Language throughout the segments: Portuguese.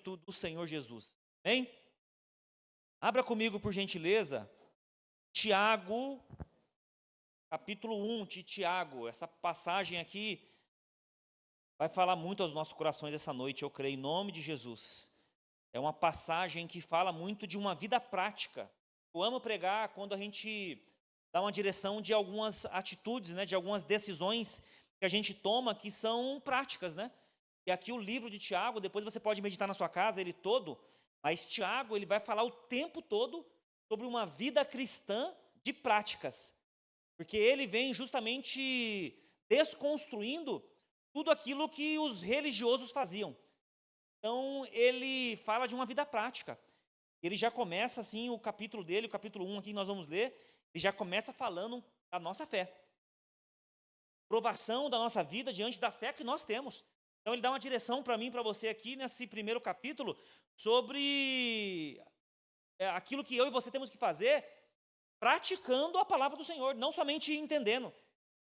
Espírito do Senhor Jesus. Amém? Abra comigo, por gentileza, Tiago, capítulo 1 de Tiago. Essa passagem aqui vai falar muito aos nossos corações essa noite, eu creio, em nome de Jesus. É uma passagem que fala muito de uma vida prática. Eu amo pregar quando a gente dá uma direção de algumas atitudes, né, de algumas decisões que a gente toma que são práticas, né? E aqui o livro de Tiago, depois você pode meditar na sua casa, ele todo, mas Tiago, ele vai falar o tempo todo sobre uma vida cristã de práticas. Porque ele vem justamente desconstruindo tudo aquilo que os religiosos faziam. Então, ele fala de uma vida prática. Ele já começa, assim, o capítulo dele, o capítulo 1 aqui que nós vamos ler, ele já começa falando da nossa fé. Provação da nossa vida diante da fé que nós temos. Então, ele dá uma direção para mim e para você aqui, nesse primeiro capítulo, sobre aquilo que eu e você temos que fazer, praticando a palavra do Senhor, não somente entendendo.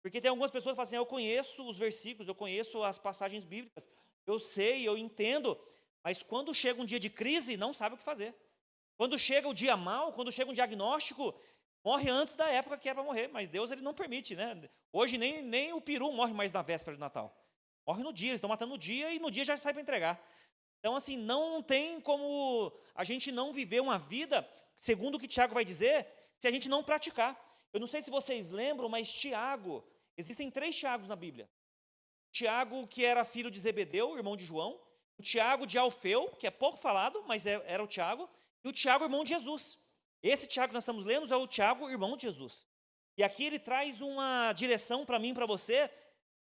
Porque tem algumas pessoas que falam assim, eu conheço os versículos, eu conheço as passagens bíblicas, eu sei, eu entendo, mas quando chega um dia de crise, não sabe o que fazer. Quando chega o dia mau, quando chega um diagnóstico, morre antes da época que é para morrer, mas Deus ele não permite, né? Hoje nem o peru morre mais na véspera de Natal. Morre no dia, eles estão matando no dia e no dia já sai para entregar. Então, assim, não tem como a gente não viver uma vida, segundo o que Tiago vai dizer, se a gente não praticar. Eu não sei se vocês lembram, mas Tiago, existem 3 Tiagos na Bíblia. Tiago, que era filho de Zebedeu, irmão de João. O Tiago de Alfeu, que é pouco falado, mas era o Tiago. E o Tiago, irmão de Jesus. Esse Tiago que nós estamos lendo é o Tiago, irmão de Jesus. E aqui ele traz uma direção para mim e para você,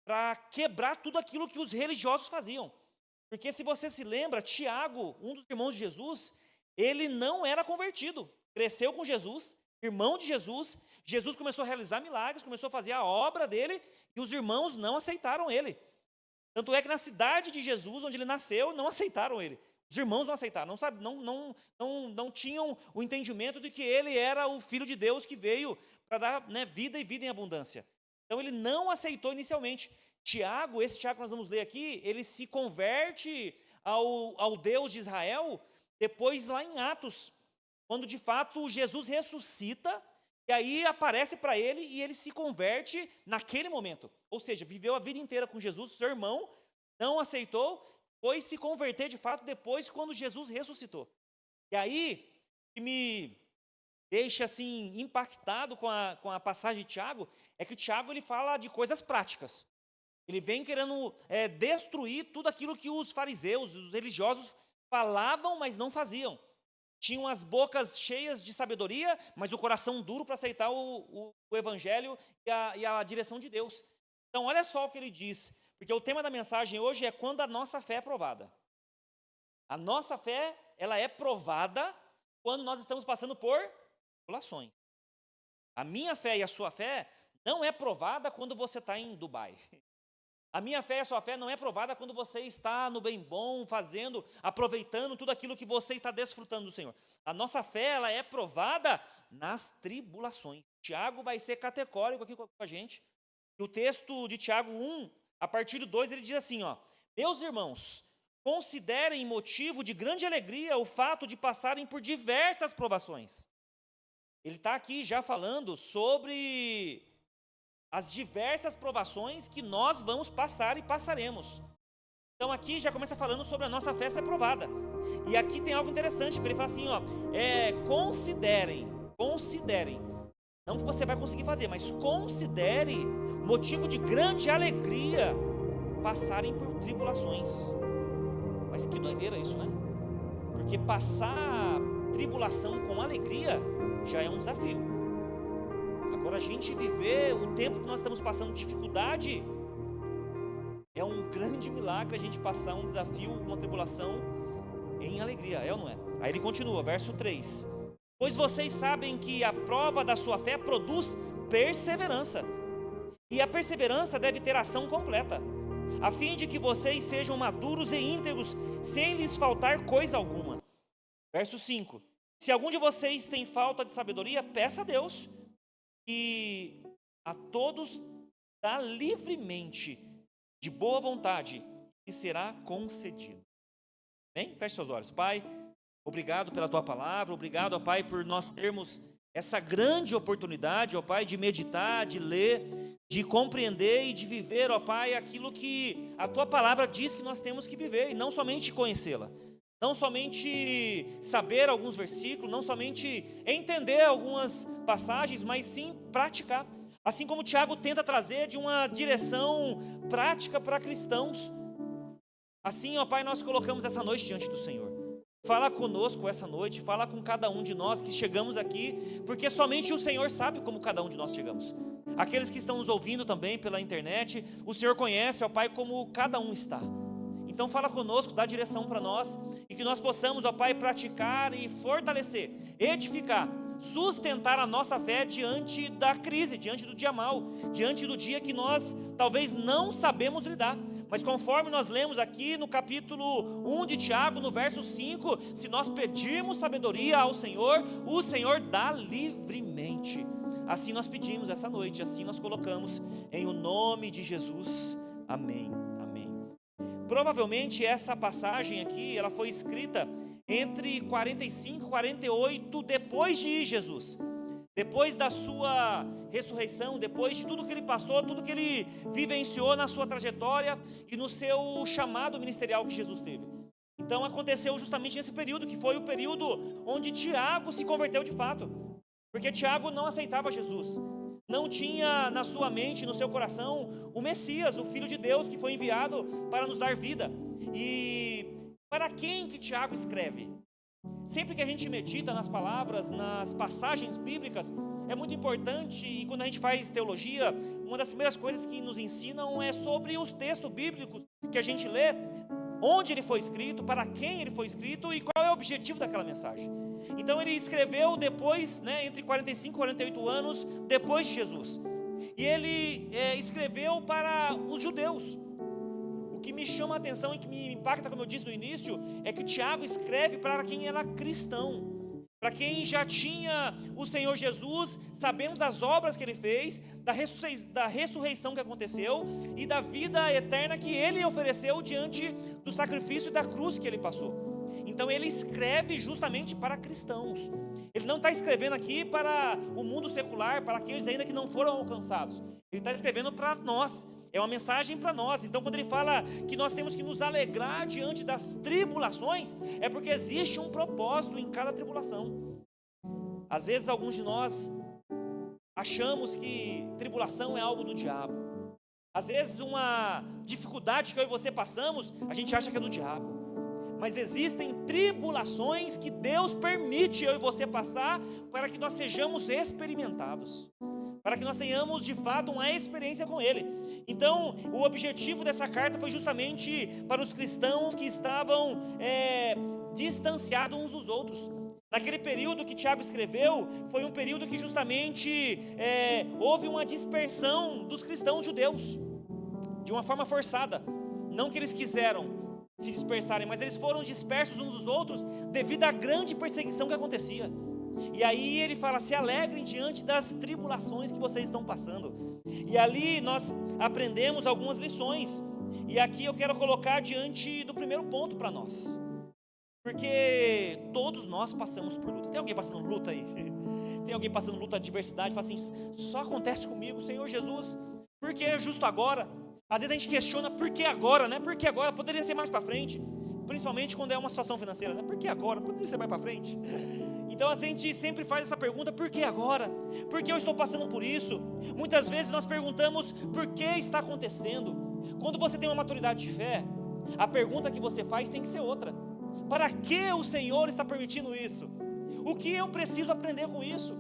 para quebrar tudo aquilo que os religiosos faziam. Porque se você se lembra, Tiago, um dos irmãos de Jesus, ele não era convertido. Cresceu com Jesus, irmão de Jesus. Jesus começou a realizar milagres, começou a fazer a obra dele, e os irmãos não aceitaram ele. Tanto é que na cidade de Jesus, onde ele nasceu, não aceitaram ele. Os irmãos não aceitaram, não tinham o entendimento de que ele era o Filho de Deus que veio para dar, né, vida e vida em abundância. Então ele não aceitou inicialmente. Tiago, esse Tiago que nós vamos ler aqui, ele se converte ao Deus de Israel, depois lá em Atos, quando de fato Jesus ressuscita, e aí aparece para ele e ele se converte naquele momento. Ou seja, viveu a vida inteira com Jesus, seu irmão não aceitou, foi se converter de fato depois quando Jesus ressuscitou. E aí, que me deixa assim impactado com a passagem de Tiago, é que Tiago ele fala de coisas práticas. Ele vem querendo destruir tudo aquilo que os fariseus, os religiosos falavam, mas não faziam. Tinham as bocas cheias de sabedoria, mas o coração duro para aceitar o evangelho e a direção de Deus. Então, olha só o que ele diz, porque o tema da mensagem hoje é quando a nossa fé é provada. A nossa fé, ela é provada quando nós estamos passando por tribulações. A minha fé e a sua fé não é provada quando você está em Dubai. A minha fé e a sua fé não é provada quando você está no bem bom, fazendo, aproveitando tudo aquilo que você está desfrutando do Senhor. A nossa fé, ela é provada nas tribulações. Tiago vai ser categórico aqui com a gente. E o texto de Tiago 1, a partir do 2, ele diz assim, ó: meus irmãos, considerem motivo de grande alegria o fato de passarem por diversas provações. Ele está aqui já falando sobre as diversas provações que nós vamos passar e passaremos. Então aqui já começa falando sobre a nossa fé ser provada. E aqui tem algo interessante, porque ele fala assim, ó, considerem, não que você vai conseguir fazer, mas considere motivo de grande alegria passarem por tribulações. Mas que doideira isso, né? Porque passar tribulação com alegria já é um desafio. Agora, a gente viver o tempo que nós estamos passando dificuldade, é um grande milagre a gente passar um desafio, uma tribulação em alegria, é ou não é? Aí ele continua, verso 3. Pois vocês sabem que a prova da sua fé produz perseverança. E a perseverança deve ter ação completa, a fim de que vocês sejam maduros e íntegros, sem lhes faltar coisa alguma. Verso 5. Se algum de vocês tem falta de sabedoria, peça a Deus, e a todos dá livremente, de boa vontade, e será concedido. Bem, feche seus olhos. Pai, obrigado pela tua palavra, obrigado, ó Pai, por nós termos essa grande oportunidade, ó Pai, de meditar, de ler, de compreender e de viver, ó Pai, aquilo que a tua palavra diz que nós temos que viver, e não somente conhecê-la, não somente saber alguns versículos, não somente entender algumas passagens, mas sim praticar. Assim como o Tiago tenta trazer de uma direção prática para cristãos. Assim, ó Pai, nós colocamos essa noite diante do Senhor. Fala conosco essa noite, fala com cada um de nós que chegamos aqui, porque somente o Senhor sabe como cada um de nós chegamos. Aqueles que estão nos ouvindo também pela internet, o Senhor conhece, ó Pai, como cada um está. Então fala conosco, dá direção para nós, e que nós possamos, ó Pai, praticar e fortalecer, edificar, sustentar a nossa fé diante da crise, diante do dia mau, diante do dia que nós talvez não sabemos lidar. Mas conforme nós lemos aqui no capítulo 1 de Tiago, no verso 5, se nós pedirmos sabedoria ao Senhor, o Senhor dá livremente. Assim nós pedimos essa noite, assim nós colocamos em o nome de Jesus. Amém, amém. Provavelmente essa passagem aqui, ela foi escrita entre 45 e 48 depois de Jesus. Depois da sua ressurreição, depois de tudo que ele passou, tudo que ele vivenciou na sua trajetória e no seu chamado ministerial que Jesus teve. Então aconteceu justamente nesse período, que foi o período onde Tiago se converteu de fato. Porque Tiago não aceitava Jesus. Não tinha na sua mente, no seu coração, o Messias, o Filho de Deus, que foi enviado para nos dar vida. E para quem que Tiago escreve? Sempre que a gente medita nas palavras, nas passagens bíblicas, é muito importante, e quando a gente faz teologia, uma das primeiras coisas que nos ensinam é sobre os textos bíblicos que a gente lê, onde ele foi escrito, para quem ele foi escrito e qual é o objetivo daquela mensagem. Então ele escreveu depois, entre 45 e 48 anos depois de Jesus, e ele escreveu para os judeus. O que me chama a atenção e que me impacta, como eu disse no início, é que Tiago escreve para quem era cristão, para quem já tinha o Senhor Jesus, sabendo das obras que ele fez, da ressurreição que aconteceu e da vida eterna que ele ofereceu diante do sacrifício da cruz que ele passou. Então ele escreve justamente para cristãos. Ele não está escrevendo aqui para o mundo secular, para aqueles ainda que não foram alcançados. Ele está escrevendo para nós. É uma mensagem para nós. Então quando ele fala que nós temos que nos alegrar diante das tribulações, é porque existe um propósito em cada tribulação. Às vezes alguns de nós achamos que tribulação é algo do diabo. Às vezes uma dificuldade que eu e você passamos, a gente acha que é do diabo. Mas existem tribulações que Deus permite eu e você passar para que nós sejamos experimentados, para que nós tenhamos de fato uma experiência com Ele. Então o objetivo dessa carta foi justamente para os cristãos que estavam distanciados uns dos outros. Naquele período que Tiago escreveu, foi um período que justamente houve uma dispersão dos cristãos judeus, de uma forma forçada. Não que eles quiseram se dispersarem, mas eles foram dispersos uns dos outros devido à grande perseguição que acontecia. E aí ele fala: se alegrem diante das tribulações que vocês estão passando. E ali nós aprendemos algumas lições, e aqui eu quero colocar diante do primeiro ponto para nós, porque todos nós passamos por luta. Tem alguém passando luta aí? Tem alguém passando luta de adversidade? Fala assim: só acontece comigo, Senhor Jesus, por que justo agora? Às vezes a gente questiona: por que agora, né? Por que agora? Poderia ser mais para frente, principalmente quando é uma situação financeira, né? Por que agora? Poderia ser mais para frente. Então a gente sempre faz essa pergunta: por que agora? Por que eu estou passando por isso? Muitas vezes nós perguntamos: por que está acontecendo? Quando você tem uma maturidade de fé, a pergunta que você faz tem que ser outra: para que o Senhor está permitindo isso? O que eu preciso aprender com isso?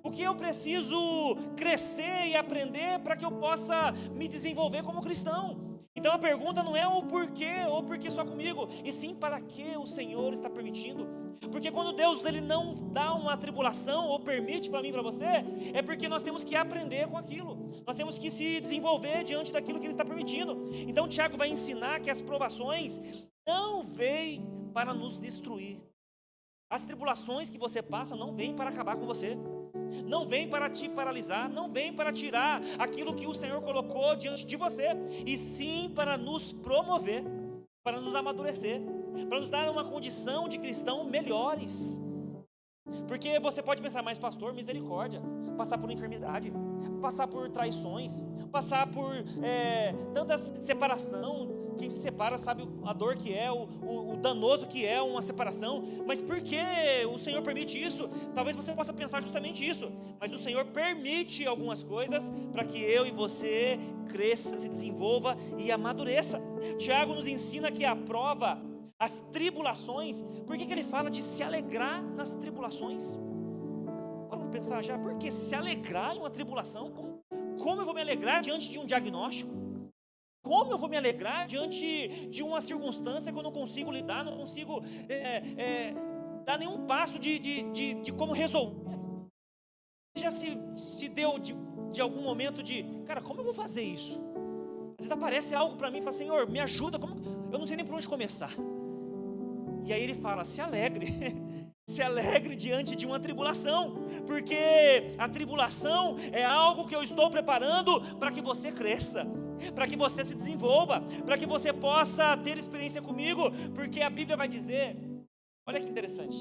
O que eu preciso crescer e aprender para que eu possa me desenvolver como cristão? Então a pergunta não é o porquê, ou porquê só comigo, e sim para que o Senhor está permitindo. Porque quando Deus ele não dá uma tribulação ou permite para mim e para você, é porque nós temos que aprender com aquilo. Nós temos que se desenvolver diante daquilo que Ele está permitindo. Então Tiago vai ensinar que as provações não vêm para nos destruir. As tribulações que você passa não vêm para acabar com você, não vêm para te paralisar, não vêm para tirar aquilo que o Senhor colocou diante de você, e sim para nos promover, para nos amadurecer. para nos dar uma condição de cristão melhores. Porque você pode pensar, mas pastor, misericórdia, passar por enfermidade, passar por traições, passar por tanta separação. Quem se separa sabe a dor que é, o danoso que é uma separação. Mas por que o Senhor permite isso? Talvez você possa pensar justamente isso. Mas o Senhor permite algumas coisas para que eu e você cresça, se desenvolva e amadureça. Tiago nos ensina que a prova, as tribulações, por que ele fala de se alegrar nas tribulações? Vamos pensar já, por que se alegrar em uma tribulação? Como eu vou me alegrar diante de um diagnóstico? Como eu vou me alegrar diante de uma circunstância que eu não consigo lidar, não consigo dar nenhum passo de como resolver? Já se deu de algum momento cara, como eu vou fazer isso? Às vezes aparece algo para mim e fala, Senhor, me ajuda, eu não sei nem por onde começar. E aí ele fala, se alegre, se alegre diante de uma tribulação, porque a tribulação é algo que eu estou preparando para que você cresça, para que você se desenvolva, para que você possa ter experiência comigo, porque a Bíblia vai dizer, olha que interessante,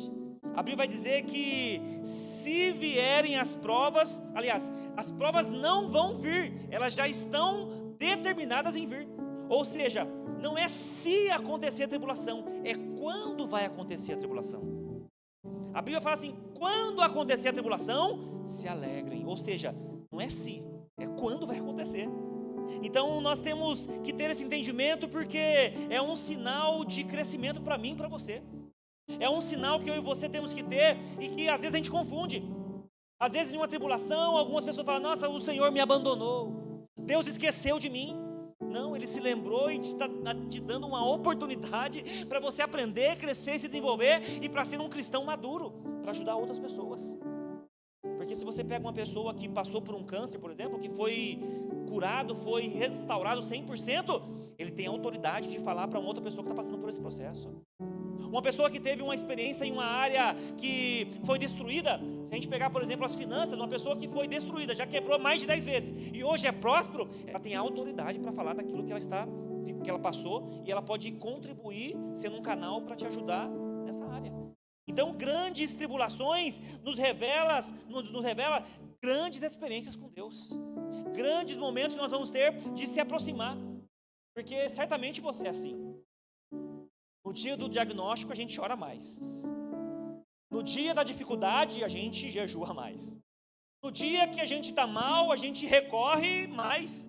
a Bíblia vai dizer que se vierem as provas, aliás, as provas não vão vir, elas já estão determinadas em vir, ou seja, não é se acontecer a tribulação, é quando vai acontecer a tribulação. A Bíblia fala assim, quando acontecer a tribulação, se alegrem, ou seja, não é se, é quando vai acontecer. Então nós temos que ter esse entendimento, porque é um sinal de crescimento para mim e para você. É um sinal que eu e você temos que ter, e que às vezes a gente confunde. Às vezes em uma tribulação, algumas pessoas falam, nossa, o Senhor me abandonou, Deus esqueceu de mim. Não, Ele se lembrou e está te dando uma oportunidade para você aprender, crescer, se desenvolver, e para ser um cristão maduro, para ajudar outras pessoas. Porque se você pega uma pessoa que passou por um câncer, por exemplo, que foi curado, foi restaurado 100%, ele tem autoridade de falar para uma outra pessoa que está passando por esse processo. Uma pessoa que teve uma experiência em uma área que foi destruída, se a gente pegar, por exemplo, as finanças, uma pessoa que foi destruída, já quebrou mais de 10 vezes, e hoje é próspero, ela tem autoridade para falar daquilo que ela passou, e ela pode contribuir, sendo um canal para te ajudar nessa área. Então, grandes tribulações nos revela grandes experiências com Deus, grandes momentos que nós vamos ter de se aproximar, porque certamente você é assim. No dia do diagnóstico a gente chora mais, no dia da dificuldade a gente jejua mais, no dia que a gente está mal a gente recorre mais.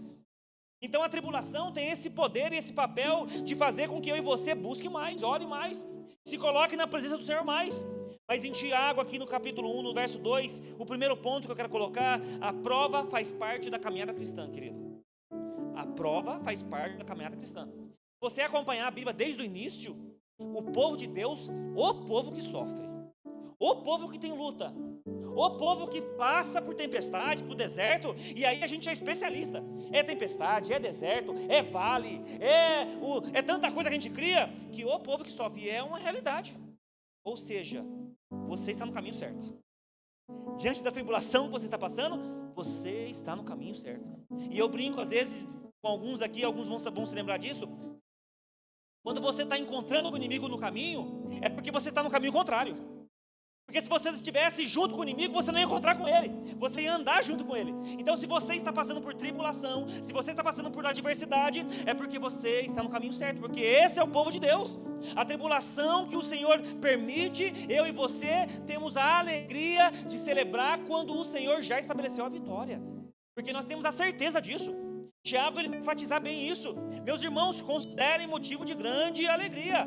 Então a tribulação tem esse poder e esse papel de fazer com que eu e você busque mais, ore mais, se coloque na presença do Senhor mais. Mas em Tiago, aqui no capítulo 1, no verso 2, o primeiro ponto que eu quero colocar, a prova faz parte da caminhada cristã, querido. A prova faz parte da caminhada cristã. Você acompanhar a Bíblia desde o início, o povo de Deus, o povo que sofre, o povo que tem luta, o povo que passa por tempestade, por deserto, e aí a gente é especialista. É tempestade, é deserto, é vale, é tanta coisa que a gente cria, que o povo que sofre é uma realidade. Ou seja, você está no caminho certo. Diante da tribulação que você está passando, você está no caminho certo. E eu brinco às vezes com alguns aqui, alguns vão se lembrar disso. Quando você está encontrando o inimigo no caminho, é porque você está no caminho contrário. Porque se você estivesse junto com o inimigo, você não ia encontrar com ele, você ia andar junto com ele. Então se você está passando por tribulação, se você está passando por adversidade, é porque você está no caminho certo, porque esse é o povo de Deus. A tribulação que o Senhor permite, eu e você temos a alegria de celebrar quando o Senhor já estabeleceu a vitória, porque nós temos a certeza disso. Tiago, ele vai enfatizar bem isso. Meus irmãos, considerem motivo de grande alegria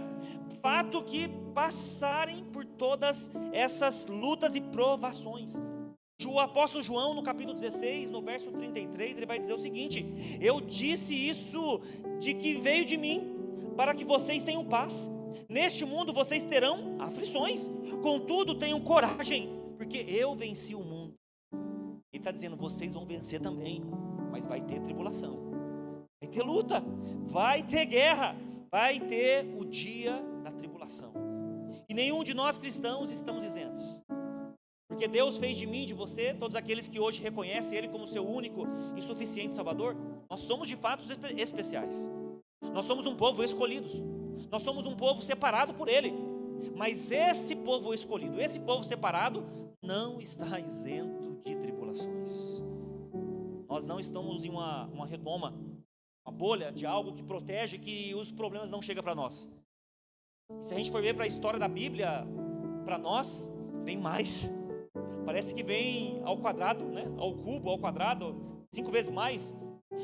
fato que passarem por todas essas lutas e provações. O apóstolo João, no capítulo 16, no verso 33, ele vai dizer o seguinte: eu disse isso de que veio de mim, para que vocês tenham paz. Neste mundo vocês terão aflições, contudo tenham coragem, porque eu venci o mundo. Ele está dizendo, vocês vão vencer também, mas vai ter tribulação, vai ter luta, vai ter guerra, vai ter o dia da tribulação. E nenhum de nós cristãos estamos isentos, porque Deus fez de mim, de você, todos aqueles que hoje reconhecem Ele como seu único e suficiente Salvador, nós somos de fato especiais. Nós somos um povo escolhidos. Nós somos um povo separado por Ele. Mas esse povo escolhido, esse povo separado, não está isento de tribulações. Nós não estamos em uma redoma, uma bolha de algo que protege, que os problemas não chegam para nós. E se a gente for ver para a história da Bíblia, para nós, vem mais. Parece que vem ao quadrado, né? Ao cubo, ao quadrado, 5 vezes mais.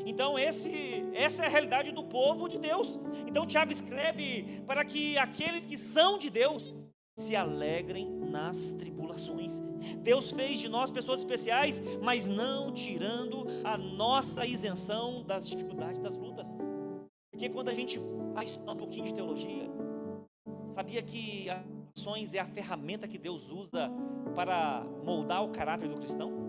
Então essa é a realidade do povo de Deus. Então Tiago escreve para que aqueles que são de Deus se alegrem nas tribulações. Deus fez de nós pessoas especiais, mas não tirando a nossa isenção das dificuldades, das lutas. Porque quando a gente vai estudar um pouquinho de teologia, sabia que as tribulações é a ferramenta que Deus usa para moldar o caráter do cristão?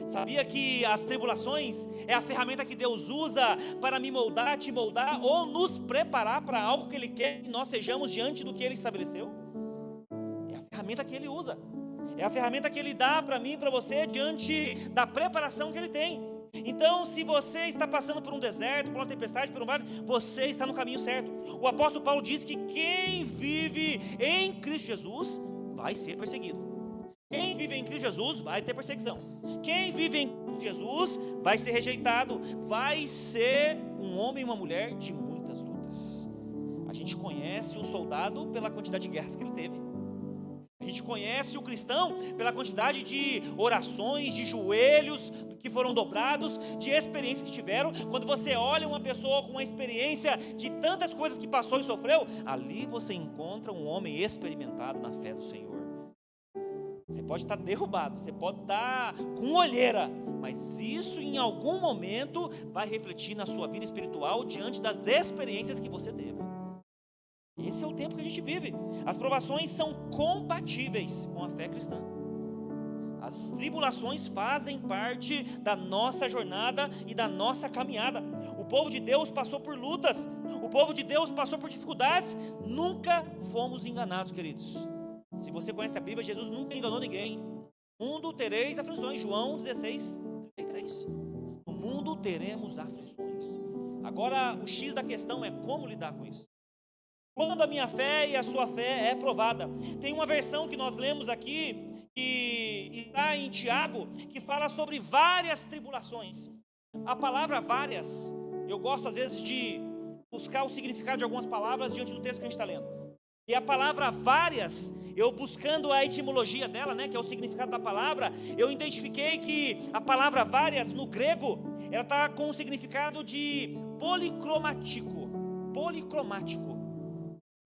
Sabia que as tribulações é a ferramenta que Deus usa para me moldar, te moldar, ou nos preparar para algo que Ele quer que nós sejamos diante do que Ele estabeleceu? É a ferramenta que Ele usa, é a ferramenta que Ele dá para mim e para você diante da preparação que Ele tem. Então, se você está passando por um deserto, por uma tempestade, por um vale, você está no caminho certo. O apóstolo Paulo diz que quem vive em Cristo Jesus vai ser perseguido. Quem vive em Cristo Jesus vai ter perseguição. Quem vive em Cristo Jesus vai ser rejeitado, vai ser um homem e uma mulher de muitas lutas. A gente conhece o soldado pela quantidade de guerras que ele teve. A gente conhece o cristão pela quantidade de orações, de joelhos que foram dobrados, de experiências que tiveram. Quando você olha uma pessoa com uma experiência de tantas coisas que passou e sofreu, ali você encontra um homem experimentado na fé do Senhor. Você pode estar derrubado, você pode estar com olheira, mas isso em algum momento vai refletir na sua vida espiritual diante das experiências que você teve. Esse é o tempo que a gente vive. As provações são compatíveis com a fé cristã. As tribulações fazem parte da nossa jornada e da nossa caminhada. O povo de Deus passou por lutas, o povo de Deus passou por dificuldades. Nunca fomos enganados, queridos. Se você conhece a Bíblia, Jesus nunca enganou ninguém. No mundo tereis aflições, João 16:33. No mundo teremos aflições. Agora, o X da questão é como lidar com isso. Quando a minha fé e a sua fé é provada. Tem uma versão que nós lemos aqui, que está em Tiago, que fala sobre várias tribulações. A palavra várias, eu gosto às vezes de buscar o significado de algumas palavras diante do texto que a gente está lendo. E a palavra várias, eu buscando a etimologia dela, né, que é o significado da palavra, eu identifiquei que a palavra várias no grego, ela está com o significado de policromático. Policromático.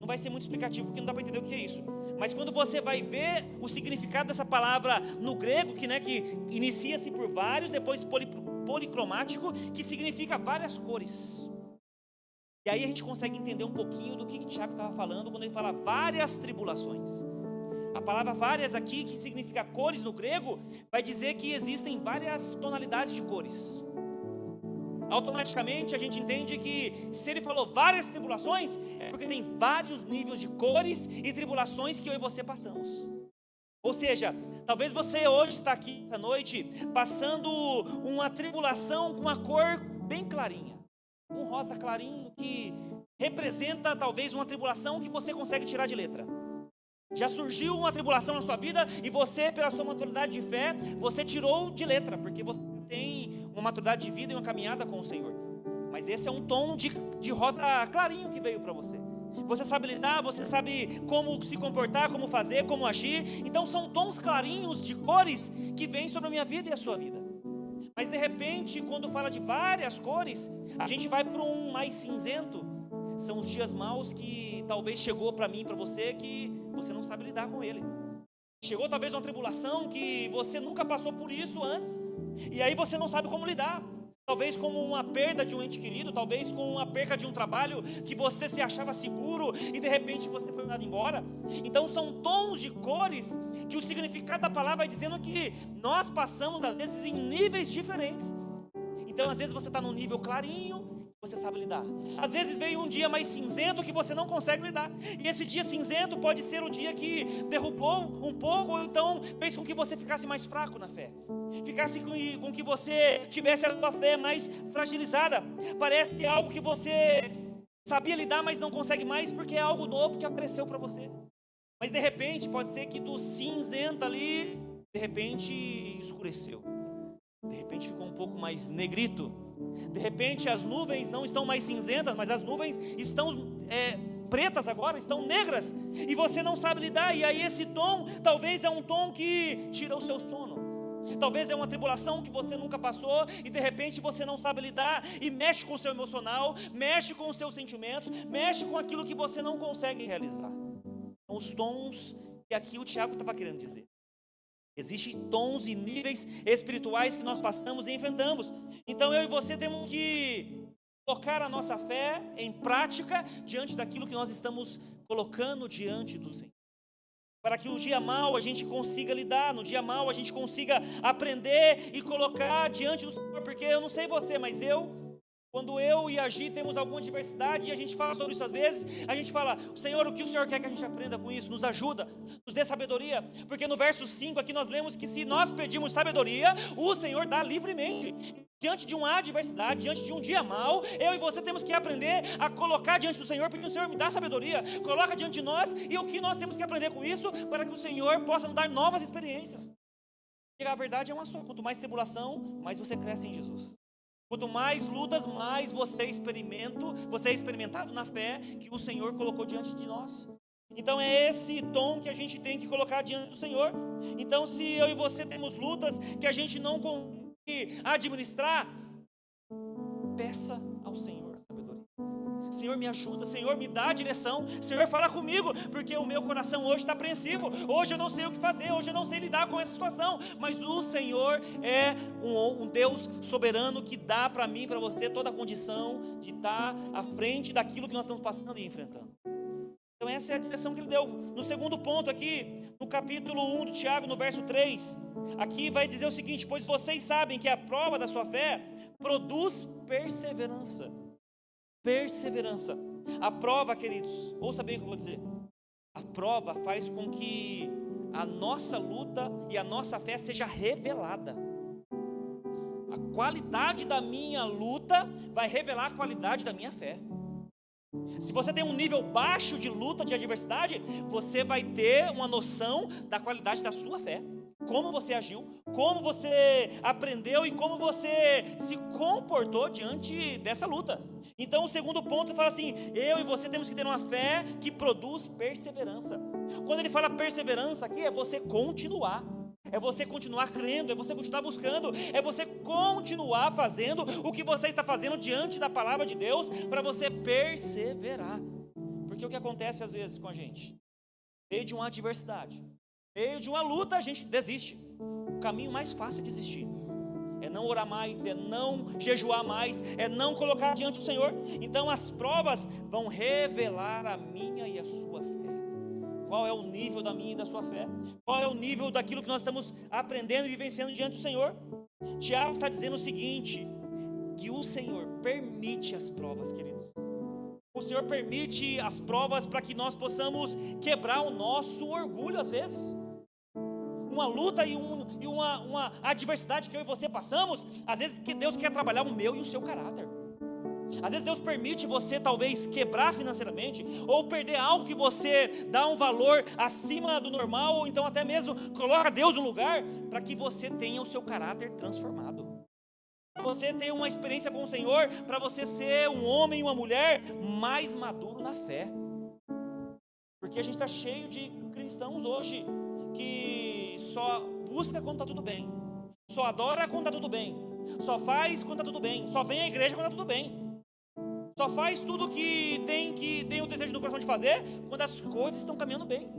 Não vai ser muito explicativo porque não dá para entender o que é isso. Mas quando você vai ver o significado dessa palavra no grego, que inicia-se por vários, depois policromático, que significa várias cores. E aí a gente consegue entender um pouquinho do que Tiago estava falando quando ele fala várias tribulações. A palavra várias aqui, que significa cores no grego, vai dizer que existem várias tonalidades de cores. Automaticamente a gente entende que se ele falou várias tribulações, é porque tem vários níveis de cores e tribulações que eu e você passamos. Ou seja, talvez você hoje está aqui essa noite passando uma tribulação com uma cor bem clarinha. Um rosa clarinho que representa talvez uma tribulação que você consegue tirar de letra. Já surgiu uma tribulação na sua vida e você, pela sua maturidade de fé, você tirou de letra, porque você tem uma maturidade de vida e uma caminhada com o Senhor. Mas esse é um tom de rosa clarinho que veio para você. Você sabe lidar, você sabe como se comportar, como fazer, como agir. Então são tons clarinhos de cores que vêm sobre a minha vida e a sua vida. Mas de repente, quando fala de várias cores, a gente vai para um mais cinzento. São os dias maus que talvez chegou para mim e para você, que você não sabe lidar com ele. Chegou talvez uma tribulação que você nunca passou por isso antes, e aí você não sabe como lidar. Talvez como uma perda de um ente querido, talvez com uma perca de um trabalho que você se achava seguro e de repente você foi mandado embora. Então são tons de cores que o significado da palavra vai dizendo que nós passamos às vezes em níveis diferentes. Então às vezes você está num nível clarinho, você sabe lidar. Às vezes vem um dia mais cinzento que você não consegue lidar. E esse dia cinzento pode ser o dia que derrubou um pouco, ou então fez com que você ficasse mais fraco na fé. Ficasse com que você tivesse a sua fé mais fragilizada. Parece algo que você Sabia lidar, mas não consegue mais porque é algo novo que apareceu para você. Mas de repente, pode ser que do cinzento ali, de repente escureceu. De repente ficou um pouco mais negrito. De repente as nuvens não estão mais cinzentas, mas as nuvens estão pretas agora, estão negras. E você não sabe lidar. E aí esse tom, talvez é um tom que tira o seu sono. Talvez é uma tribulação que você nunca passou e de repente você não sabe lidar e mexe com o seu emocional, mexe com os seus sentimentos, mexe com aquilo que você não consegue realizar. São os tons que aqui o Tiago estava querendo dizer. Existem tons e níveis espirituais que nós passamos e enfrentamos. Então eu e você temos que colocar a nossa fé em prática diante daquilo que nós estamos colocando diante do Senhor. Para que no dia mau a gente consiga lidar, no dia mau a gente consiga aprender e colocar diante do Senhor. Porque eu não sei você, mas quando eu e a Gi temos alguma adversidade, e a gente fala sobre isso às vezes, a gente fala: Senhor, o que o Senhor quer que a gente aprenda com isso? Nos ajuda, nos dê sabedoria. Porque no verso 5 aqui nós lemos que se nós pedimos sabedoria, o Senhor dá livremente. Diante de uma adversidade, diante de um dia mau, eu e você temos que aprender a colocar diante do Senhor, porque o Senhor me dá sabedoria, coloca diante de nós, e o que nós temos que aprender com isso, para que o Senhor possa nos dar novas experiências. E a verdade é uma só: quanto mais tribulação, mais você cresce em Jesus. Quanto mais lutas, mais você é experimentado na fé que o Senhor colocou diante de nós. Então é esse tom que a gente tem que colocar diante do Senhor. Então se eu e você temos lutas que a gente não consegue administrar, peça ao Senhor sabedoria. Senhor, me ajuda, Senhor, me dá a direção, Senhor, fala comigo, porque o meu coração hoje está apreensivo, hoje eu não sei o que fazer, hoje eu não sei lidar com essa situação, mas o Senhor é um Deus soberano que dá para mim e para você toda a condição de estar à frente daquilo que nós estamos passando e enfrentando. Então essa é a direção que ele deu. No segundo ponto aqui, no capítulo 1 de Tiago, no verso 3, aqui vai dizer o seguinte: pois vocês sabem que a prova da sua fé produz perseverança. Perseverança. A prova, queridos, ouça bem o que eu vou dizer. A prova faz com que a nossa luta e a nossa fé seja revelada. A qualidade da minha luta vai revelar a qualidade da minha fé. Se você tem um nível baixo de luta, de adversidade, você vai ter uma noção da qualidade da sua fé. Como você agiu, como você aprendeu e como você se comportou diante dessa luta. Então o segundo ponto fala assim: eu e você temos que ter uma fé que produz perseverança. Quando ele fala perseverança aqui, é você continuar. É você continuar crendo, é você continuar buscando, é você continuar fazendo o que você está fazendo diante da palavra de Deus, para você perseverar. Porque o que acontece às vezes com a gente? No meio de uma adversidade, no meio de uma luta, a gente desiste. O caminho mais fácil é desistir. É não orar mais, é não jejuar mais, é não colocar diante do Senhor. Então as provas vão revelar a minha e a sua fé. Qual é o nível da minha e da sua fé? Qual é o nível daquilo que nós estamos aprendendo e vivenciando diante do Senhor? Tiago está dizendo o seguinte: que o Senhor permite as provas, queridos. O Senhor permite as provas para que nós possamos quebrar o nosso orgulho às vezes. Uma luta e uma adversidade que eu e você passamos, às vezes que Deus quer trabalhar o meu e o seu caráter. Às vezes Deus permite você talvez quebrar financeiramente, ou perder algo que você dá um valor acima do normal, ou então até mesmo coloca Deus no lugar, para que você tenha o seu caráter transformado. Para você ter uma experiência com o Senhor, para você ser um homem e uma mulher mais maduro na fé. Porque a gente está cheio de cristãos hoje que só busca quando está tudo bem, só adora quando está tudo bem, só faz quando está tudo bem, só vem à igreja quando está tudo bem. Só faz tudo que tem o desejo no coração de fazer quando as coisas estão caminhando bem.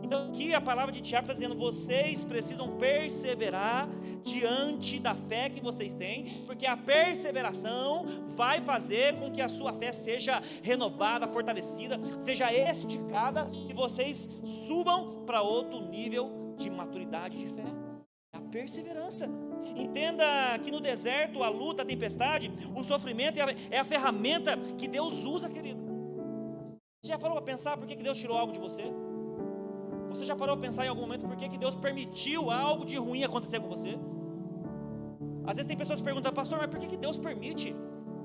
Então aqui a palavra de Tiago está dizendo: vocês precisam perseverar diante da fé que vocês têm, porque a perseveração vai fazer com que a sua fé seja renovada, fortalecida, seja esticada, e vocês subam para outro nível de maturidade de fé. A perseverança. Entenda que no deserto, a luta, a tempestade, o sofrimento é a ferramenta que Deus usa, querido. Você já parou para pensar por que Deus tirou algo de você? Você já parou para pensar em algum momento por que Deus permitiu algo de ruim acontecer com você? Às vezes tem pessoas que perguntam: pastor, mas por que Deus permite?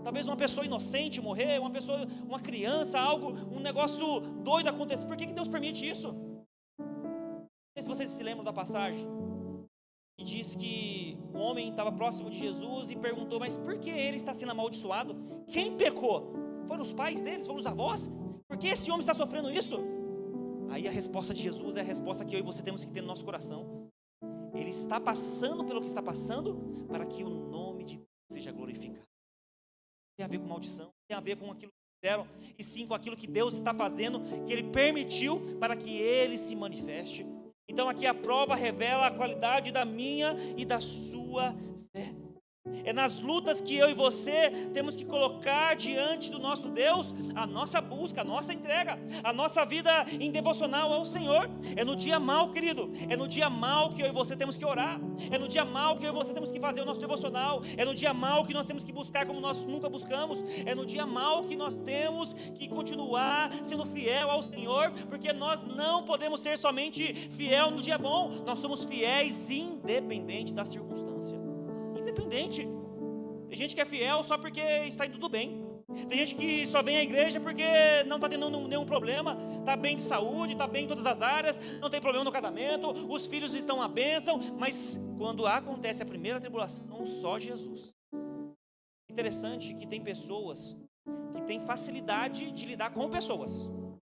Talvez uma pessoa inocente morrer, uma criança, um negócio doido acontecer. Por que Deus permite isso? Não sei se vocês se lembram da passagem que diz que o homem estava próximo de Jesus e perguntou: mas por que ele está sendo amaldiçoado? Quem pecou? Foram os pais deles? Foram os avós? Por que esse homem está sofrendo isso? Aí a resposta de Jesus é a resposta que eu e você temos que ter no nosso coração. Ele está passando pelo que está passando para que o nome de Deus seja glorificado. Tem a ver com maldição, tem a ver com aquilo que fizeram, e sim com aquilo que Deus está fazendo, que Ele permitiu para que Ele se manifeste. Então aqui a prova revela a qualidade da minha e da sua fé. É nas lutas que eu e você temos que colocar diante do nosso Deus a nossa busca, a nossa entrega, a nossa vida em devocional ao Senhor. É no dia mau, querido, é no dia mau que eu e você temos que orar, é no dia mau que eu e você temos que fazer o nosso devocional, é no dia mau que nós temos que buscar como nós nunca buscamos, é no dia mau que nós temos que continuar sendo fiel ao Senhor, porque nós não podemos ser somente fiel no dia bom, nós somos fiéis independente da circunstância. Independente. Tem gente que é fiel só porque está indo tudo bem. Tem gente que só vem à igreja porque não está tendo nenhum problema, está bem de saúde, está bem em todas as áreas, não tem problema no casamento, os filhos estão à bênção, mas quando acontece a primeira tribulação, só Jesus. Interessante que tem pessoas que têm facilidade de lidar com pessoas.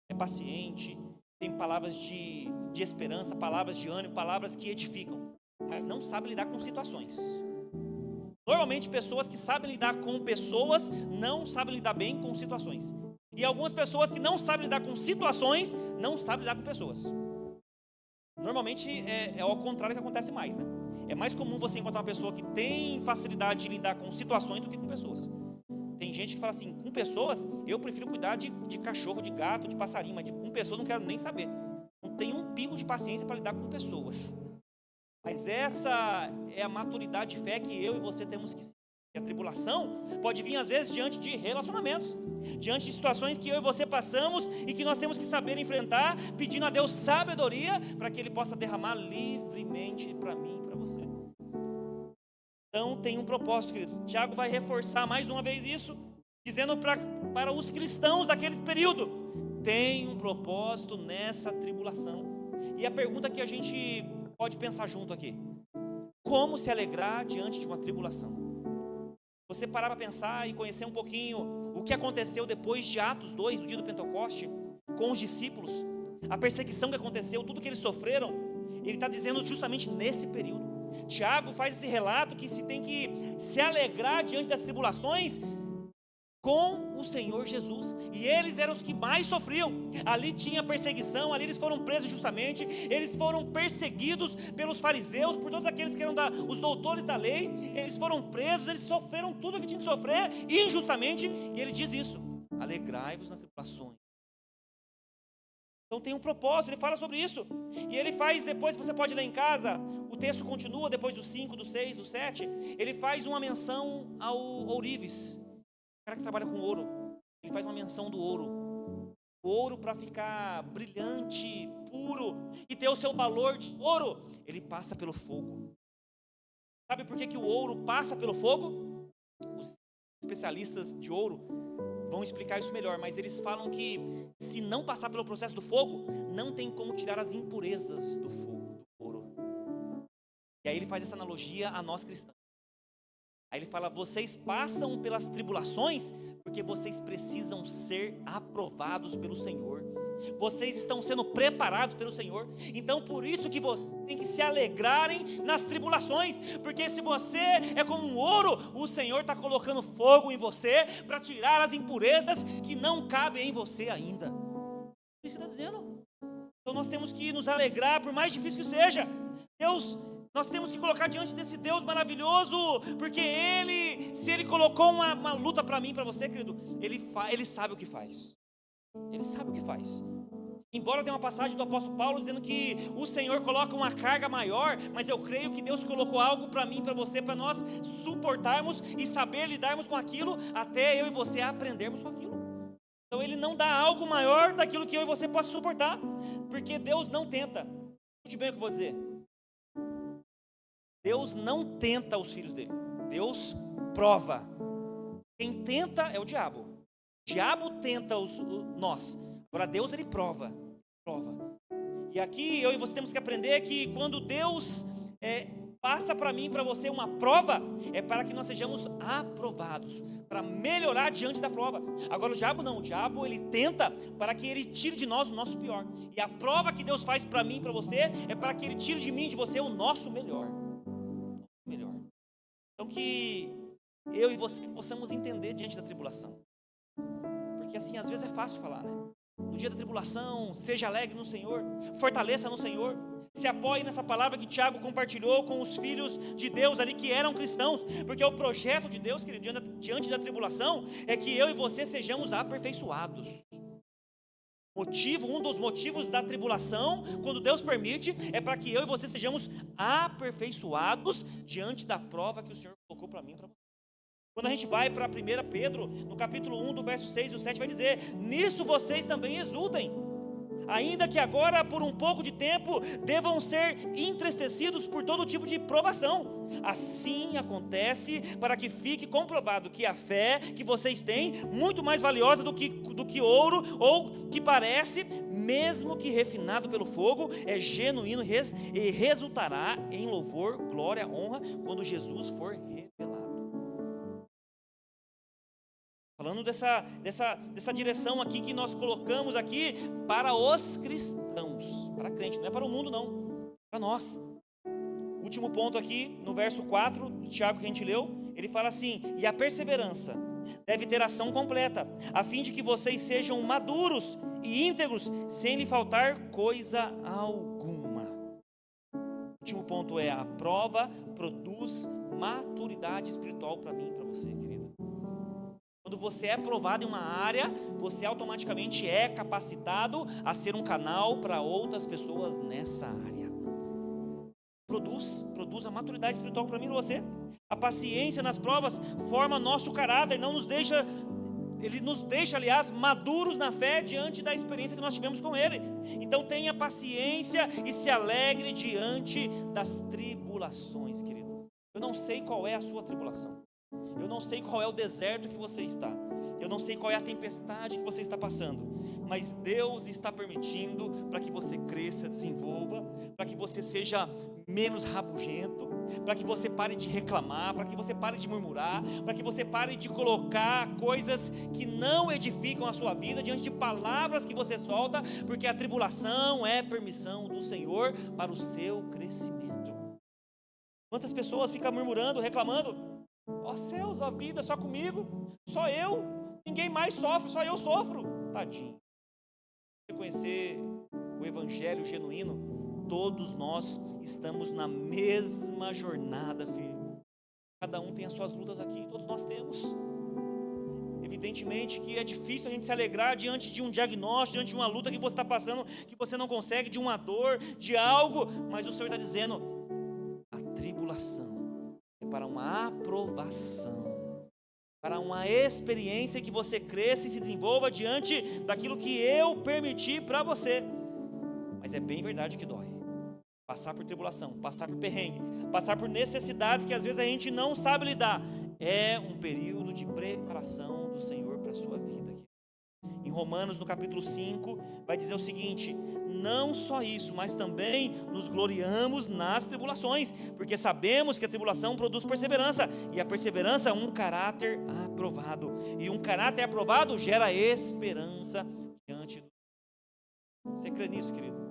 É paciente, tem palavras de esperança, palavras de ânimo, palavras que edificam, mas não sabe lidar com situações. Normalmente pessoas que sabem lidar com pessoas não sabem lidar bem com situações. E algumas pessoas que não sabem lidar com situações não sabem lidar com pessoas. Normalmente é ao contrário que acontece mais, né? É mais comum você encontrar uma pessoa que tem facilidade de lidar com situações do que com pessoas. Tem gente que fala assim: com pessoas eu prefiro cuidar de cachorro, de gato, de passarinho, mas com pessoas não quero nem saber. Não tenho um pingo de paciência para lidar com pessoas. Mas essa é a maturidade de fé que eu e você temos que ter. A tribulação pode vir às vezes diante de relacionamentos, diante de situações que eu e você passamos e que nós temos que saber enfrentar, pedindo a Deus sabedoria para que Ele possa derramar livremente para mim e para você. Então tem um propósito, querido. Tiago vai reforçar mais uma vez isso, dizendo para os cristãos daquele período: tem um propósito nessa tribulação. E a pergunta que a gente pode pensar junto aqui: como se alegrar diante de uma tribulação? Você parar para pensar e conhecer um pouquinho o que aconteceu depois de Atos 2, do dia do Pentecoste, com os discípulos, a perseguição que aconteceu, tudo que eles sofreram, ele está dizendo justamente nesse período. Tiago faz esse relato que se tem que se alegrar diante das tribulações com o Senhor Jesus, e eles eram os que mais sofriam. Ali tinha perseguição, ali eles foram presos injustamente, eles foram perseguidos pelos fariseus, por todos aqueles que eram os doutores da lei, eles foram presos, eles sofreram tudo o que tinham que sofrer injustamente, e ele diz isso: alegrai-vos nas tribulações. Então tem um propósito, ele fala sobre isso, e ele faz, depois você pode ler em casa, o texto continua depois do 5, do 6, do 7, ele faz uma menção ao ourives, o cara que trabalha com ouro. Ele faz uma menção do ouro. O ouro, para ficar brilhante, puro e ter o seu valor de ouro, ele passa pelo fogo. Sabe por que o ouro passa pelo fogo? Os especialistas de ouro vão explicar isso melhor, mas eles falam que se não passar pelo processo do fogo, não tem como tirar as impurezas do fogo, do ouro. E aí ele faz essa analogia a nós cristãos. Aí ele fala: vocês passam pelas tribulações porque vocês precisam ser aprovados pelo Senhor. Vocês estão sendo preparados pelo Senhor. Então por isso que vocês têm que se alegrarem nas tribulações, porque se você é como um ouro, o Senhor está colocando fogo em você para tirar as impurezas que não cabem em você ainda. É isso que está dizendo. Então nós temos que nos alegrar, por mais difícil que seja. Nós temos que colocar diante desse Deus maravilhoso, porque se Ele colocou uma luta para mim e para você, querido, Ele sabe o que faz. Ele sabe o que faz. Embora tenha uma passagem do apóstolo Paulo dizendo que o Senhor coloca uma carga maior, mas eu creio que Deus colocou algo para mim e para você, para nós suportarmos e saber lidarmos com aquilo, até eu e você aprendermos com aquilo. Então Ele não dá algo maior daquilo que eu e você possa suportar, porque Deus não tenta. Escute bem o que eu vou dizer. Deus não tenta os filhos dele, Deus prova. Quem tenta é o diabo. O diabo tenta nós. Agora Deus, ele prova. E aqui eu e você temos que aprender que quando Deus passa para mim e para você uma prova, é para que nós sejamos aprovados, para melhorar diante da prova. Agora o diabo não, o diabo ele tenta para que ele tire de nós o nosso pior. E a prova que Deus faz para mim e para você é para que ele tire de mim e de você o nosso melhor. Então que eu e você possamos entender diante da tribulação. Porque assim, às vezes é fácil falar, né? No dia da tribulação, seja alegre no Senhor, fortaleça no Senhor. Se apoie nessa palavra que Tiago compartilhou com os filhos de Deus ali que eram cristãos, porque o projeto de Deus, querido, diante da tribulação, é que eu e você sejamos aperfeiçoados. Um dos motivos da tribulação, quando Deus permite, é para que eu e você sejamos aperfeiçoados diante da prova que o Senhor colocou para mim e para você. Quando a gente vai para 1 Pedro, no capítulo 1, do verso 6 e o 7, vai dizer: nisso vocês também exultem, ainda que agora por um pouco de tempo devam ser entristecidos por todo tipo de provação. Assim acontece para que fique comprovado que a fé que vocês têm, muito mais valiosa do que ouro, ou que parece, mesmo que refinado pelo fogo, é genuíno e resultará em louvor, glória, honra, quando Jesus for revelado. Falando dessa direção aqui que nós colocamos aqui para os cristãos, para crente, não é para o mundo não, para nós. Último ponto aqui, no verso 4 do Tiago que a gente leu, ele fala assim: e a perseverança deve ter ação completa, a fim de que vocês sejam maduros e íntegros, sem lhe faltar coisa alguma. Último ponto é: a prova produz maturidade espiritual para mim e para você, querido. Quando você é provado em uma área, você automaticamente é capacitado a ser um canal para outras pessoas nessa área. Produz a maturidade espiritual para mim e para você. A paciência nas provas forma nosso caráter, ele nos deixa, aliás, maduros na fé diante da experiência que nós tivemos com Ele. Então tenha paciência e se alegre diante das tribulações, querido. Eu não sei qual é a sua tribulação. Eu não sei qual é o deserto que você está. Eu não sei qual é a tempestade que você está passando. Mas Deus está permitindo para que você cresça, desenvolva, para que você seja menos rabugento, para que você pare de reclamar, para que você pare de murmurar, para que você pare de colocar coisas que não edificam a sua vida diante de palavras que você solta, porque a tribulação é permissão do Senhor para o seu crescimento. Quantas pessoas ficam murmurando, reclamando? Ó céus, a vida só comigo, só eu, ninguém mais sofre, só eu sofro. Tadinho. Se você conhecer o evangelho genuíno, todos nós estamos na mesma jornada, filho. Cada um tem as suas lutas aqui, todos nós temos. Evidentemente que é difícil a gente se alegrar diante de um diagnóstico, diante de uma luta que você está passando, que você não consegue, de uma dor, de algo, mas o Senhor está dizendo: a tribulação é para uma aprovação, para uma experiência que você cresça e se desenvolva diante daquilo que eu permiti para você. Mas é bem verdade que dói. Passar por tribulação, passar por perrengue, passar por necessidades que às vezes a gente não sabe lidar, é um período de preparação do Senhor para a sua vida. Em Romanos, no capítulo 5, vai dizer o seguinte: não só isso, mas também nos gloriamos nas tribulações, porque sabemos que a tribulação produz perseverança, e a perseverança um caráter aprovado, e um caráter aprovado gera esperança diante do... Você crê nisso, querido?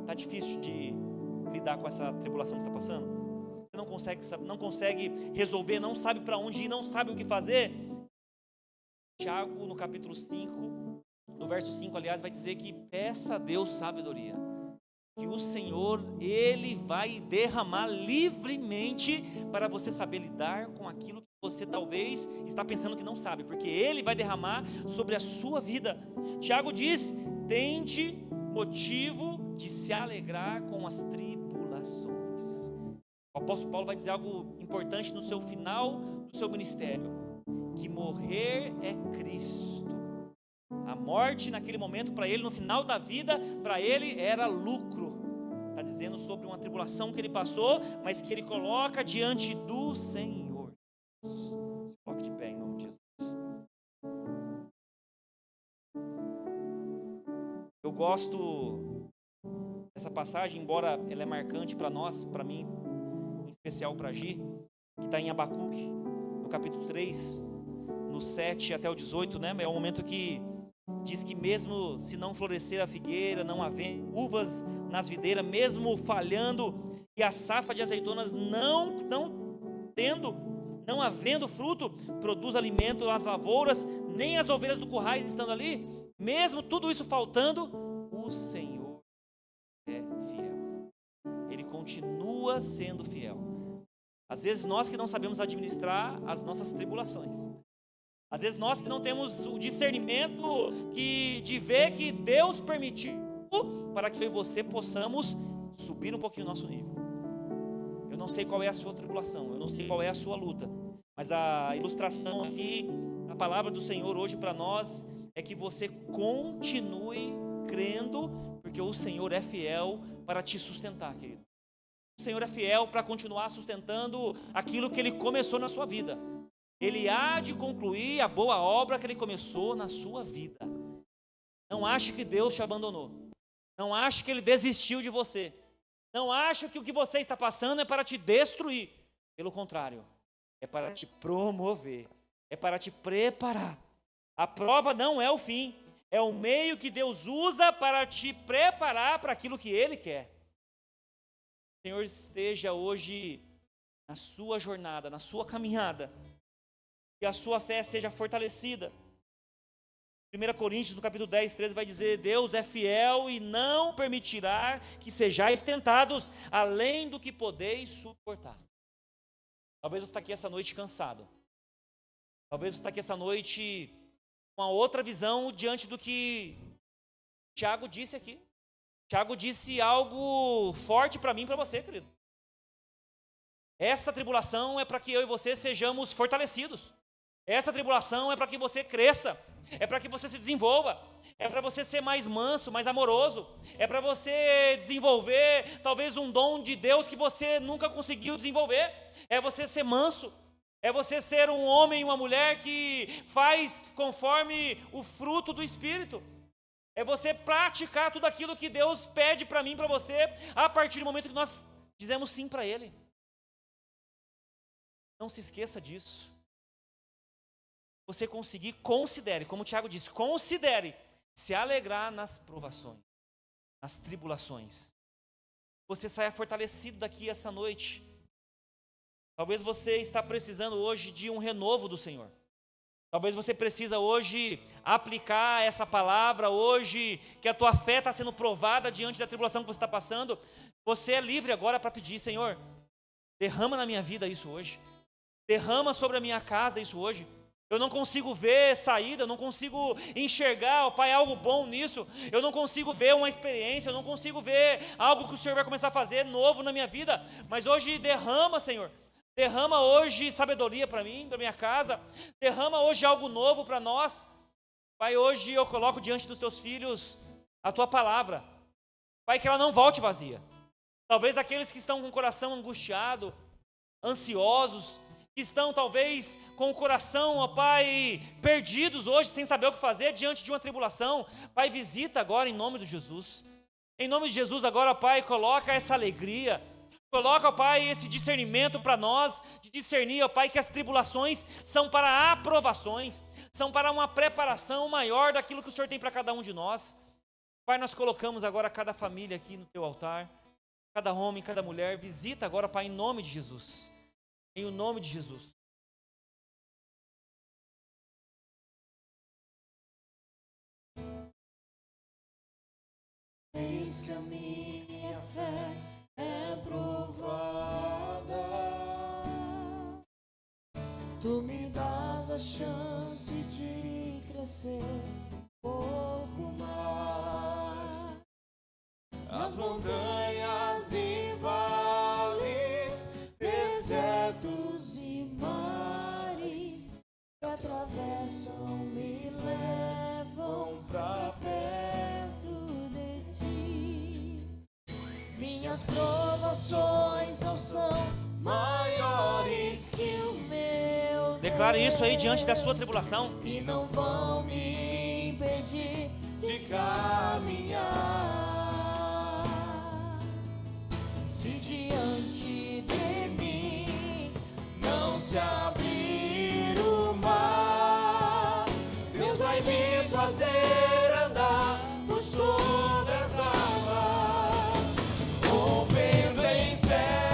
Está difícil de lidar com essa tribulação que você está passando? Você não consegue resolver, não sabe para onde ir, não sabe o que fazer? Tiago, no capítulo 5, no verso 5, aliás, vai dizer que peça a Deus sabedoria, que o Senhor, Ele vai derramar livremente para você saber lidar com aquilo que você talvez está pensando que não sabe, porque Ele vai derramar sobre a sua vida. Tiago diz: tende motivo de se alegrar com as tribulações. O apóstolo Paulo vai dizer algo importante no seu final do seu ministério: que morrer é Cristo. A morte naquele momento para ele, no final da vida, para ele era lucro. Está dizendo sobre uma tribulação que ele passou, mas que ele coloca diante do Senhor. Se coloque de pé em nome de Jesus. gosto dessa passagem, embora ela é marcante para nós, para mim, em especial para Gi, que está em Abacuque, no capítulo 3, no 7 até o 18, né? É um momento que diz que mesmo se não florescer a figueira, não haver uvas nas videiras, mesmo falhando, e a safra de azeitonas não havendo fruto, produz alimento nas lavouras, nem as ovelhas do currais estando ali, mesmo tudo isso faltando, o Senhor é fiel. Ele continua sendo fiel. Às vezes nós que não sabemos administrar as nossas tribulações, às vezes nós que não temos o discernimento de ver que Deus permitiu para que eu e você possamos subir um pouquinho o nosso nível. Eu não sei qual é a sua tribulação, eu não sei qual é a sua luta, mas a ilustração aqui, a palavra do Senhor hoje para nós é que você continue crendo, porque o Senhor é fiel para te sustentar, querido. O Senhor é fiel para continuar sustentando aquilo que Ele começou na sua vida. Ele há de concluir a boa obra que Ele começou na sua vida. Não ache que Deus te abandonou. Não ache que Ele desistiu de você. Não ache que o que você está passando é para te destruir. Pelo contrário, é para te promover. É para te preparar. A prova não é o fim. É o meio que Deus usa para te preparar para aquilo que Ele quer. O Senhor esteja hoje na sua jornada, na sua caminhada. Que a sua fé seja fortalecida. 1 Coríntios, no capítulo 10, 13, vai dizer: Deus é fiel e não permitirá que sejais tentados, além do que podeis suportar. Talvez você está aqui essa noite cansado. Talvez você está aqui essa noite com uma outra visão diante do que Tiago disse aqui. Tiago disse algo forte para mim e para você, querido. Essa tribulação é para que eu e você sejamos fortalecidos. Essa tribulação é para que você cresça, é para que você se desenvolva, é para você ser mais manso, mais amoroso, é para você desenvolver talvez um dom de Deus que você nunca conseguiu desenvolver, é você ser manso, é você ser um homem e uma mulher que faz conforme o fruto do Espírito, é você praticar tudo aquilo que Deus pede para mim e para você, a partir do momento que nós dizemos sim para Ele. Não se esqueça disso. Você conseguir, considere, como o Tiago disse, considere se alegrar nas provações, nas tribulações. Você saia fortalecido daqui essa noite. Talvez você está precisando hoje de um renovo do Senhor. Talvez você precisa hoje aplicar essa palavra, hoje que a tua fé está sendo provada diante da tribulação que você está passando. Você é livre agora para pedir: Senhor, derrama na minha vida isso hoje. Derrama sobre a minha casa isso hoje. Eu não consigo ver saída, eu não consigo enxergar, ó Pai, algo bom nisso. Eu não consigo ver uma experiência, eu não consigo ver algo que o Senhor vai começar a fazer novo na minha vida. Mas hoje derrama, Senhor. Derrama hoje sabedoria para mim, para minha casa. Derrama hoje algo novo para nós. Pai, hoje eu coloco diante dos teus filhos a tua palavra. Pai, que ela não volte vazia. Talvez aqueles que estão com o coração angustiado, ansiosos, que estão talvez com o coração, ó Pai, perdidos hoje, sem saber o que fazer diante de uma tribulação. Pai, visita agora em nome de Jesus. Em nome de Jesus agora, ó Pai, coloca essa alegria. Coloca, ó Pai, esse discernimento para nós, de discernir, ó Pai, que as tribulações são para aprovações, são para uma preparação maior daquilo que o Senhor tem para cada um de nós. Pai, nós colocamos agora cada família aqui no Teu altar, cada homem, cada mulher. Visita agora, Pai, em nome de Jesus. Em o nome de Jesus. Eis que a minha fé é provada, Tu me dás a chance de crescer um pouco mais. As montanhas e vales, desertos e mares que atravessam me levam pra perto de Ti. Minhas provações não são maiores que o meu. Declare isso aí diante da sua tribulação. E não vão me impedir de de caminhar. Se diante de mim não se abrir o mar, Deus vai me fazer andar por sobre as águas, rompendo em fé.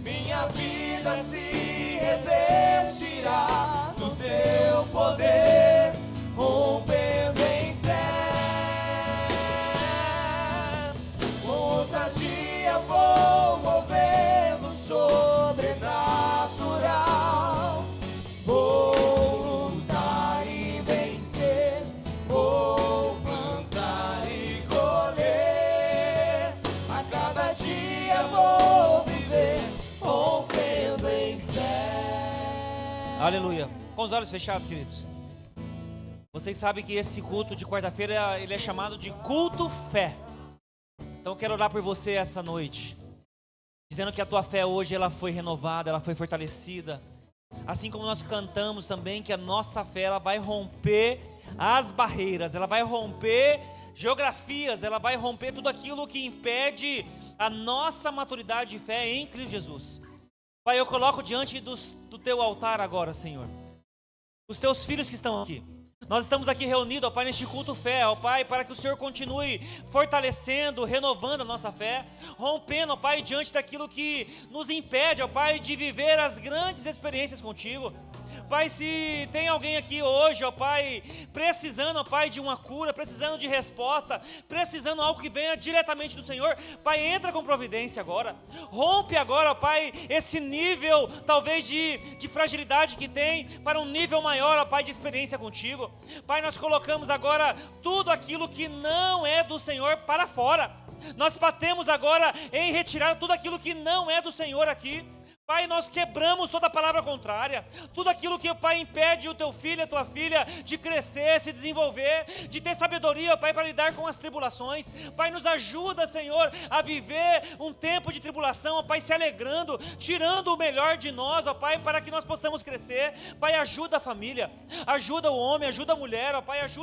Minha vida se revestirá do teu poder, rompendo em fé. Com ousadia vou movendo sobrenatural. Vou lutar e vencer, vou plantar e colher. A cada dia vou viver, rompendo em fé. Aleluia. Com os olhos fechados, queridos. Vocês sabem que esse culto de quarta-feira, ele é chamado de culto fé. Então eu quero orar por você essa noite, dizendo que a tua fé hoje ela foi renovada, ela foi fortalecida. Assim como nós cantamos também que a nossa fé ela vai romper as barreiras, ela vai romper geografias, ela vai romper tudo aquilo que impede a nossa maturidade de fé em Cristo Jesus. Pai, eu coloco diante do teu altar agora, Senhor, os teus filhos que estão aqui. Nós estamos aqui reunidos, ó Pai, neste culto fé, ó Pai, para que o Senhor continue fortalecendo, renovando a nossa fé, rompendo, ó Pai, diante daquilo que nos impede, ó Pai, de viver as grandes experiências contigo. Pai, se tem alguém aqui hoje, ó Pai, precisando, ó Pai, de uma cura, precisando de resposta, precisando de algo que venha diretamente do Senhor, Pai, entra com providência agora, rompe agora, ó Pai, esse nível, talvez de fragilidade que tem, para um nível maior, ó Pai, de experiência contigo. Pai, nós colocamos agora tudo aquilo que não é do Senhor para fora, nós batemos agora em retirar tudo aquilo que não é do Senhor aqui. Pai, nós quebramos toda palavra contrária, tudo aquilo que o Pai impede o teu filho, a tua filha de crescer, se desenvolver, de ter sabedoria, Pai, para lidar com as tribulações. Pai, nos ajuda, Senhor, a viver um tempo de tribulação, ó Pai, se alegrando, tirando o melhor de nós, ó Pai, para que nós possamos crescer. Pai, ajuda a família, ajuda o homem, ajuda a mulher, ó Pai, ajuda